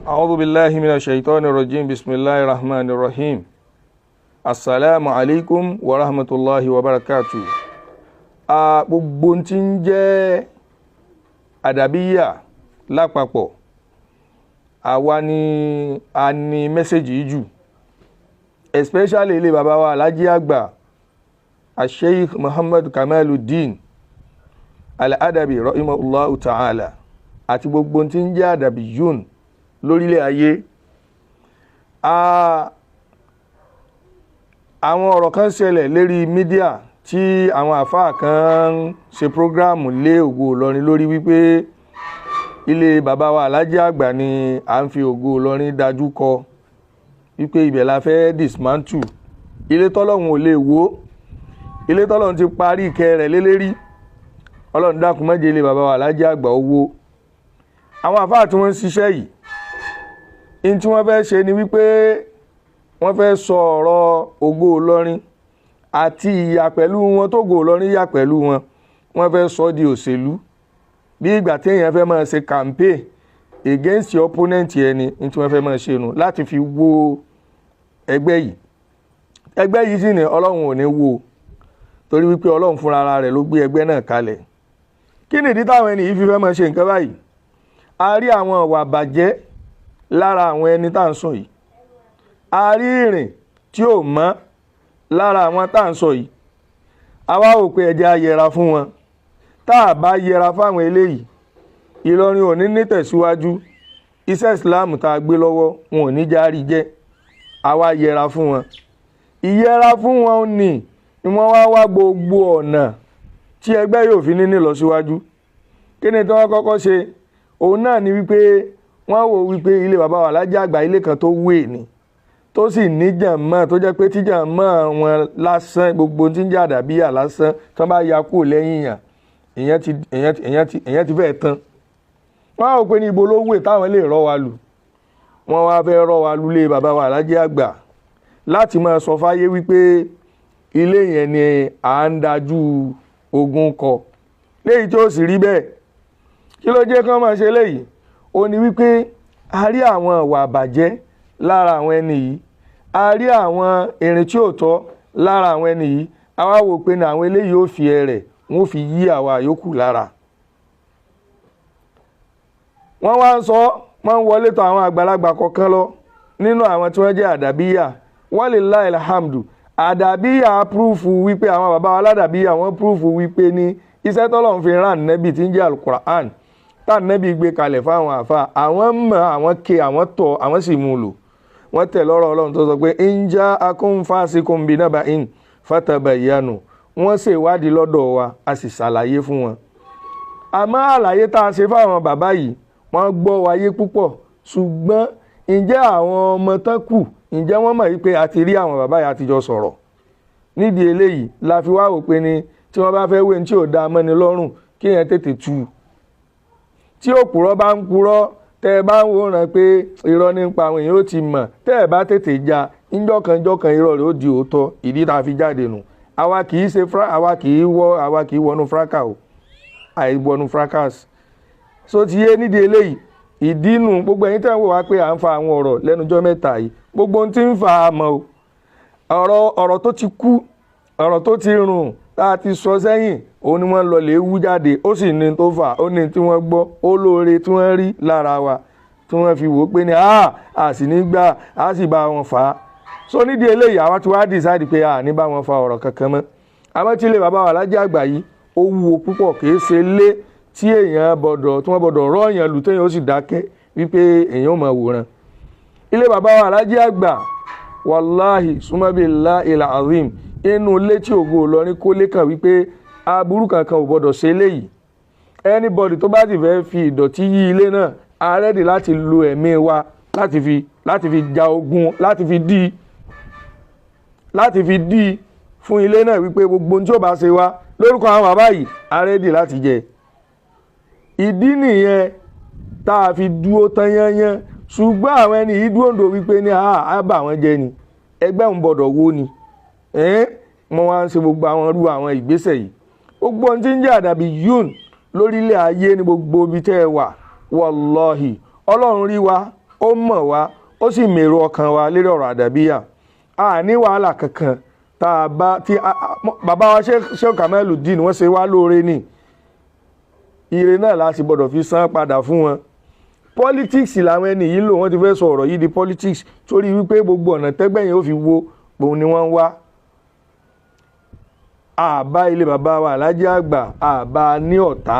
أعوذ بالله من الشيطان الرجيم بسم الله الرحمن الرحيم السلام عليكم ورحمة الله وبركاته. Gbogbo tí ń jẹ́ àdàbíyà lápapọ̀ àwa ni a ní mẹ́sẹ̀jì yìí jù, especially ilé bàbá wa Alhaji àgbà Sheikh Muhammad Kamaluddin Al-Adabi rahimahullahu ta'ala àti gbogbo tí ń jẹ́ àdàbíyùn lórílẹ̀ ayé. Àwọn ọ̀rọ̀ kan ṣẹlẹ̀ lérí mídíà tí àwọn àfáà kan ṣe prógráàmù lé Ògo Ìlọrin lórí wípé ilé bàbá wa Alhaji àgbà ni à ń fi Ògo Ìlọrin dájú kọ, wípé ibẹ̀ la fẹ́ dismantle, ilé tọ́lọ́run ò lè wó, ilé tọ́lọ́run ti parí ìkẹ́ rẹ̀ lélẹ́rí. Ọlọ́run dákun má jẹ́ ilé bàbá wa Alhaji àgbà owó. Àwọn àfáà tí wọ́n ń ṣiṣẹ́ yìí, in tí wọ́n fẹ́ ṣe ni wípé wọ́n fẹ́ sọ ọ̀rọ̀ Ògo Ìlọrin àti ìyà pẹ̀lú wọn tó Ògo Ìlọrin yà pẹ̀lú wọn, wọ́n fẹ́ sọ di òṣèlú, bí ìgbà tí èèyàn fẹ́ máa ṣe campaign against your opponent ẹni, in tí wọ́n fẹ́ máa ṣe nù láti fi wó ẹgbẹ́ yìí. Ẹgbẹ́ yìí sì ni Ọlọ́run ò ní wó, torí wípé Ọlọ́run fúnra rẹ̀ ló gbé ẹgbẹ́ náà kalẹ̀. Kí nìdí táwọn ẹni yìí fi fẹ́ máa ṣe nǹkan báyìí? A rí àwọn ìwà bàjẹ́ lára àwọn ẹni tá à ń sọ yìí, a rí ìrìn tí ò mọ́ lára àwọn tá à ń sọ yìí. A wá wò pé ẹ jẹ́ a yẹra fún wọn. Tá a bá yẹra fáwọn eléyìí, Ìlọrin ò ní nítẹ̀síwájú, iṣẹ́ Islam tá a gbé lọ́wọ́ wọn ò ní járí jẹ́. A wá yẹra fún wọn. Ìyẹra fún wọn ni wọ́n wá gbogbo ọ̀nà tí ẹgbẹ́ yóò fi ní lọ síwájú. Kí ni tí wọ́n kọ́kọ́ ṣe? Òun náà ni wípé wọ́n wò wípé ilé bàbá wa Alhaji àgbà ilé kan tó wé ni, tó sì ní jàmọ́, tó jẹ́ pé tí jàmọ́ wọn lásán, gbogbo tí ń jà àdàbíyà lásán, tí wọ́n bá ya kúrò lẹ́yìn yàn, èèyàn ti fẹ́ tán. Wọ́n wò pé ní ibo ló wé táwọn lè rọ́ wa lù. Wọ́n wá fẹ́ rọ́ wa lù lé bàbá wa Alhaji àgbà láti máa sọ fáyé wípé ilé yẹn ni à ń dájú ogun kọ, léyìí tó sì rí bẹ́ẹ̀. Kí ló jẹ́ kí wọ́n máa ṣe léyìí? Ó ní wípé a rí àwọn ìwà àbàjẹ́ lára àwọn ẹni yìí, a rí àwọn ìrìn tí ò tọ́ lára àwọn ẹni yìí. A wá wò pé ní àwọn eléyìí ó fi ẹrẹ̀ wọ́n fi yí àwa yòókù lára. Wọ́n wá ń sọ, wọ́n ń wọlé tọ̀ àwọn àgbàlagbà kọ̀ọ̀kan lọ nínú àwọn tí wọ́n jẹ́ àdàbíyà. Walillahi alhamdu, àdàbíyà púrúfù wípé àwọn bàbá wa aládàbíyà wọ́n púrúfù wípé ní iṣẹ́ tọ́lọ́run fi rán nẹ́bì tí ń jẹ́ Al-Qur'an, tá nẹ́bì gbé kalẹ̀ fáwọn àfà, àwọn mọ̀, àwọn ké, àwọn tọ̀, àwọn sì mú lò. Wọ́n tẹ̀ lọ́rọ̀ Ọlọ́run tó sọ pé in ja'akum fasiqun binaba'in fatabayyanu. Wọ́n ṣe ìwádìí lọ́dọ̀ wa, a sì ṣàlàyé fún wọn. Àmọ́ àlàyé tá a ṣe fáwọn bàbá yìí, wọ́n gbọ́ wáyé púpọ̀, ṣùgbọ́n ǹjẹ́ àwọn ọmọ tán kù, ǹjẹ́ wọ́n mọ̀ wípé a ti rí àwọn bàbá yìí àtijọ́ sọ̀rọ̀? Nídìí eléyìí la fi wá wò pé ní tí wọ́n bá fẹ́ wé ní tí ò dá mọ́ni lọ́rùn, kí yẹn tètè tú. Tí òpùrọ́ bá ń purọ́, tẹ́ ẹ bá ń wòran pé irọ́ nípa àwọn èèyàn ó ti mọ̀, tẹ́ ẹ bá tètè já, ńjọ́kan irọ́ rẹ̀ ó di òótọ́. Ìdí tá a fi jáde nù. Àwa kì í wọnú fracas o, àìwọnú fracas. So ti yé nídìí eléyìí, ìdí nù gbogbo ẹ̀yin tẹ́ ń wò wá pé à ń fa àwọn ọ̀rọ̀ lẹ́nujọ́ mẹ́ta yìí, gbogbo ohun tí ń fa àmọ́ o. Ọ̀rọ̀ tó ti kú, ọ̀rọ̀ tó ti rùn, tá a ti sọ sẹ́yìn, òun ni wọ́n lọ lè wú jáde. Ó sì ní tó fà, ó ní tí wọ́n gbọ́, ó lóore tí wọ́n rí lára wa, tí wọ́n fi wò pé ní a sì ní gbà, a sì bá wọn fà á. So nídìí eléyìí àwa ti wá decide pé a ní bá wọn fa ọ̀rọ̀ kankan mọ́. Àmọ́ tí ilé bàbá wa Alhaji àgbà yìí ó wúwo púpọ̀, kì í ṣe lé tí wọ́n gbọ́dọ̀ rọ́ èèyàn lù téèyàn ó sì dákẹ́ wípé èèyàn ò máa wòran. Ilé bàbá wa Alhaji àgbà, wàláhì sumabillahi al-azim, inú ilé tí Ògo Ìlọrin kó lékàn wípé aburú kankan ò gbọ́dọ̀ ṣe léyìí. Anybody tó bá ti fẹ́ fi ìdọ̀tí yí ilé náà, a ready láti lo ẹ̀mí wa láti fi ja ogun, láti fi dí fún ilé náà wípé gbogbo tí ó bá ṣe wá lórúkọ àwọn bàbá yìí, a ready láti jẹ. Ìdí nìyẹn tá a fi dúró tán yányán. Ṣùgbọ́n àwọn ẹni yìí dúró ń do wípé ní a bá wọn jẹ ni, ẹgbẹ́ ń gbọ́dọ̀ wó ni. Mo wá ń ṣe gbogbo àwọn ìgbésẹ̀ yìí. Gbogbo ohun tí ń jẹ́ àdàbíyùn lórílẹ̀ ayé ní gbogbo ibi tẹ́ ẹ wà, wallahi Ọlọ́run rí wa, ó mọ̀ wá ó sì mèrò ọkàn wa lérí ọ̀rọ̀ àdàbíyà a ní wàhálà kankan tá a bá tí bàbá wa Sheikh Kamaluddin wọ́n ṣe wá lóore ní ire náà láti gbọ́dọ̀ fi san padà fún wọn. Politics làwọn ẹni yìí lò, wọ́n ti fẹ́ sọ ọ̀rọ̀ yìí di politics torí wípé gbogbo ọ̀nà tẹ́gbẹ̀yìn ó fi wo òun ni wọ́n ń wá. Àbá ilé bàbá wa Alhaji Àgbà àbá ní ọ̀tá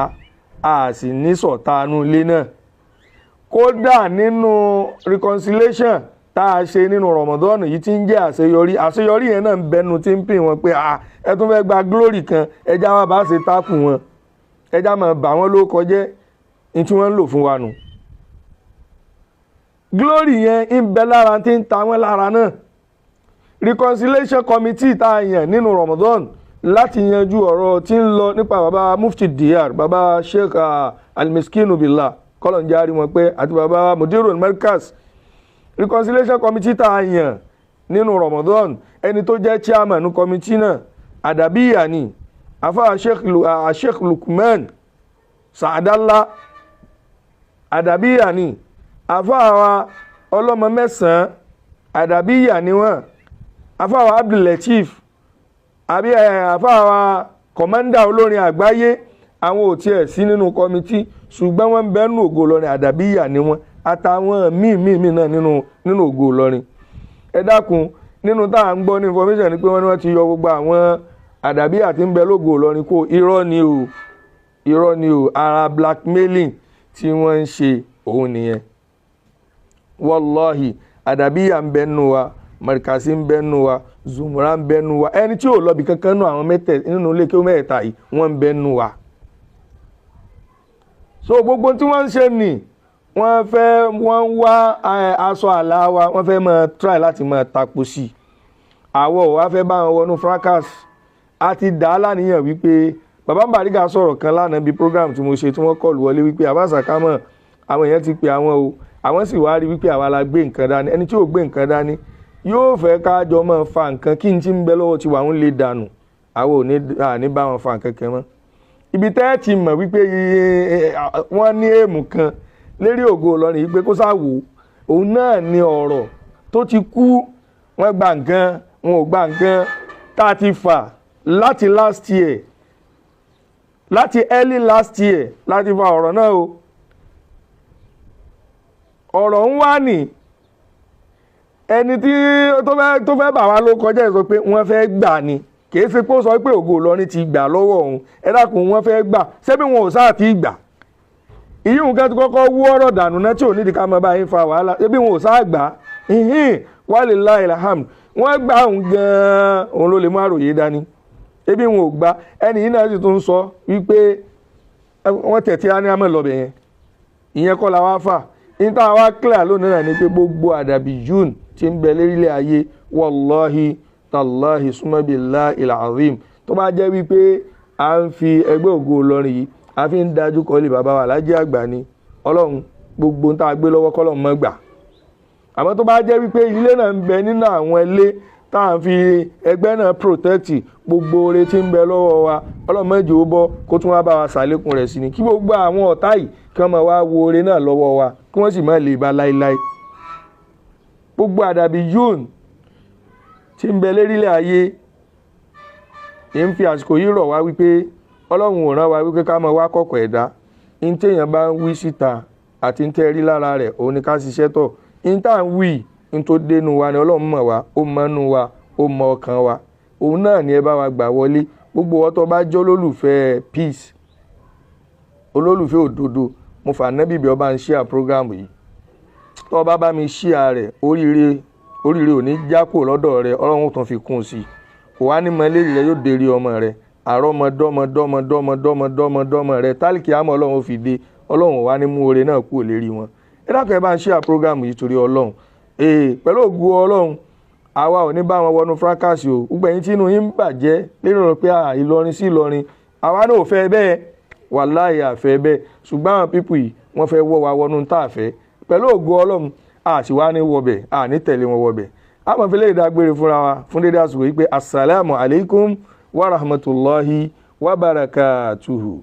a sì ní sọ̀tá inú ilé náà. Kódà nínú reconciliation tá a ṣe nínú Ramadan yìí tí ń jẹ́ àṣeyọrí yẹn náà ń bẹnu tí ń pè wọ́n pé ẹ tún fẹ́ gba glory kan ẹja wa bá ṣe tákù wọn ẹja máa bà wọ́n ló kọjẹ́ ní tí wọ́n ń lò fún wa nù. Glory yẹn ń bẹ lára tí ń ta wọ́n lára náà. Reconciliation committee tá a yàn nínú Ramadan láti yanjú ọ̀rọ̀ tí ń lọ nípa bàbá Mufti Diyar bàbá Sheikh Al-Miskinu Billah kọ́lọ̀ ń járí wọn pé àti bàbá Mudirul Markaz. Reconciliation committee tá a yàn nínú Ramadan ẹni tó jẹ́ chairman ní committee náà Adabiya ni afa Sheikh Lukman Saadallah Adabiya ni afa wa ọlọ́mọ mẹ́sàn-án Adabiya ni wọ́n afa wa Abdul Latif àbí afa wa commander olórin àgbáyé àwọn ò tiẹ̀ sí nínú committee ṣùgbọ́n wọ́n ń bẹ nínú Ògo Ìlọrin Adabiya ni wọ́n àtàwọn míì náà nínú Ògo Ìlọrin. Ẹ dákun nínú tá à ń gbọ́ ní information ni pé wọ́n ti yọ gbogbo àwọn Adabiya tí ń bẹ lógo Ìlọrin kó irọ́ ni o ara blackmailing tí wọ́n ń ṣe òun nìyẹn. Wallahi Adabiya ń bẹ nínú wa Markazi ń bẹ nínú wa Zumura ń bẹ nínú wa ẹni tí ò lọ bí kankan nínú àwọn nínú ilé kí ó mẹ́ta yìí wọ́n ń bẹ nínú wa. So gbogbo tí wọ́n ń ṣe nì wọ́n wá aṣọ àlà wa wọ́n fẹ́ máa try láti máa tapo sí i. Àwọ̀ wá fẹ́ bá wọn wọnú fracas a ti dà á láníyàn wípé bàbá Bariga sọ̀rọ̀ kan lánàá bí program tí mo ṣe tí wọ́n kọlù wọlé wípé àbáṣàkámọ̀ àwọn èèyàn ti pe àwọn o àwọn sì wá rí wípé àwa la gbé nǹkan dání ẹni tí ò gbé nǹkan dání yóò fẹ́ kájọ máa fa nǹkan kí n ti ń bẹ lọ́wọ́ tí wà ń lè dànù àwọn ò ní bá wọn fa nǹkan kan mọ́. Ibi tẹ́ ti mọ̀ wípé wọ́n ní èèmù kan lérí Ògo Ìlọrin yìí pé kó sáwò òun náà ni ọ̀rọ̀ tó ti kú wọ́n gba nǹkan wọn ò gba nǹkan tá a ti fà láti last year láti early last year láti fa ọ̀rọ̀ náà o. Ọ̀rọ̀ ń wá ní ẹni tí tó fẹ́ bà wá ló kọjá sọ pé wọ́n fẹ́ gbà ni kìí ṣe pé ó sọ pé Ògo Ìlọrin ti gbà lọ́wọ́ òun ẹ dákun wọ́n fẹ́ gbà ṣebí wọn ò sáà ti gbà. Ìyí nǹkan tó kọ́kọ́ wú ọ̀rọ̀ dànù náà tí ò nídìí ká máa bá yín fa wàhálà ṣebí wọn ò sáà gbà walillahil hamd wọ́n gbà òun gan-an òun ló lè mú àròyé dání ṣebí wọn ò gbà ẹni yìí náà sì tún sọ wípé wọ́n tẹ̀tí á ní àmọ́ lọ́bẹ̀ yẹn ìyẹn kọ́ la wá fà níta wá clear lónìí náà ni pé gbogbo Adabiyun tí ń bẹ lérílẹ̀ ayé wallahi tallahi sumabillahi alazim tó bá jẹ́ wípé à ń fi ẹgbẹ́ Ògo Ìlọrin yìí a fi ń dájú kọ́ lè bàbá wa Alhaji Àgbà ni Ọlọ́run gbogbo tá a gbé lọ́wọ́ kọ́lọ́run má gbà. Àmọ́ tó bá jẹ́ wípé ilé náà ń bẹ nínú àwọn ilé tá à ń fi ẹgbẹ́ náà protect gbogbo oore tí ń bẹ lọ́wọ́ wa Ọlọ́run má jẹ́ ó bọ́ kó tún wá bá wa ṣàlékún rẹ̀ sí ni kí gbogbo àwọn ọ̀tá yìí kí wọ́n máa wá wo oore náà lọ́wọ́ wa kí wọ́n sì má lè bá láíláí. Gbogbo Adabiyun tí ń bẹ lérílẹ̀ ayé ń fi àsìkò yìí rọ̀ wá wípé Ọlọ́run ò rán wa wípé ká máa wá kọ̀kọ̀ ẹ̀dá ní téèyàn bá ń wí síta àti ń tẹ́ rí lára rẹ̀ òun ni ká ṣiṣẹ́ tọ̀ ní tá à ń wí ní tó dénú wa ni Ọlọ́run mọ̀ wá ó mọ́nú wa ó mọ ọkàn wa òun náà ni ẹ bá wa gbà wọlé gbogbo ọtọ bá jẹ́ olólùfẹ́ peace olólùfẹ́ òdodo mo fà nábì bí ọba ń share program yìí tó bá mi share rẹ̀ oríire ò ní jákò lọ́dọ̀ rẹ̀ Ọlọ́run tún fi kún sí kò wá ní mọ́lẹ́rì rẹ̀ yóò dérí ọmọ rẹ̀ àrọ́mọdọ́mọdọ́mọdọ́mọdọ́mọ rẹ̀ tálíkì àmọ́ Ọlọ́run fi dé Ọlọ́run wá ní mú oore náà kúrò lérí wọn. Ẹ dákun ẹ bá ń share program yìí torí Ọlọ́run pẹ̀lú ògo Ọlọ́run àwa ò ní bá wọn wọnú fracas o gbogbo ẹ̀yin tí inú yín ń bàjẹ́ lérò pé Ìlọrin sí Ìlọrin àwa náà ò fẹ́ bẹ́ẹ̀ wàláhì àfẹ́ bẹ́ẹ̀ ṣùgbọ́n àwọn pípù yìí wọ́n fẹ́ wọ́ wa wọnú tá a fẹ́ pẹ̀lú ògo Ọlọ́run àṣìwá ní wọbẹ̀ ní tẹ̀lé wọn wọbẹ̀ àmọ́ fi lè dágbére fúnra wa fún dédé àsìkò yìí pé assalamu alaikum wa rahmatullahi wa barakatuhu.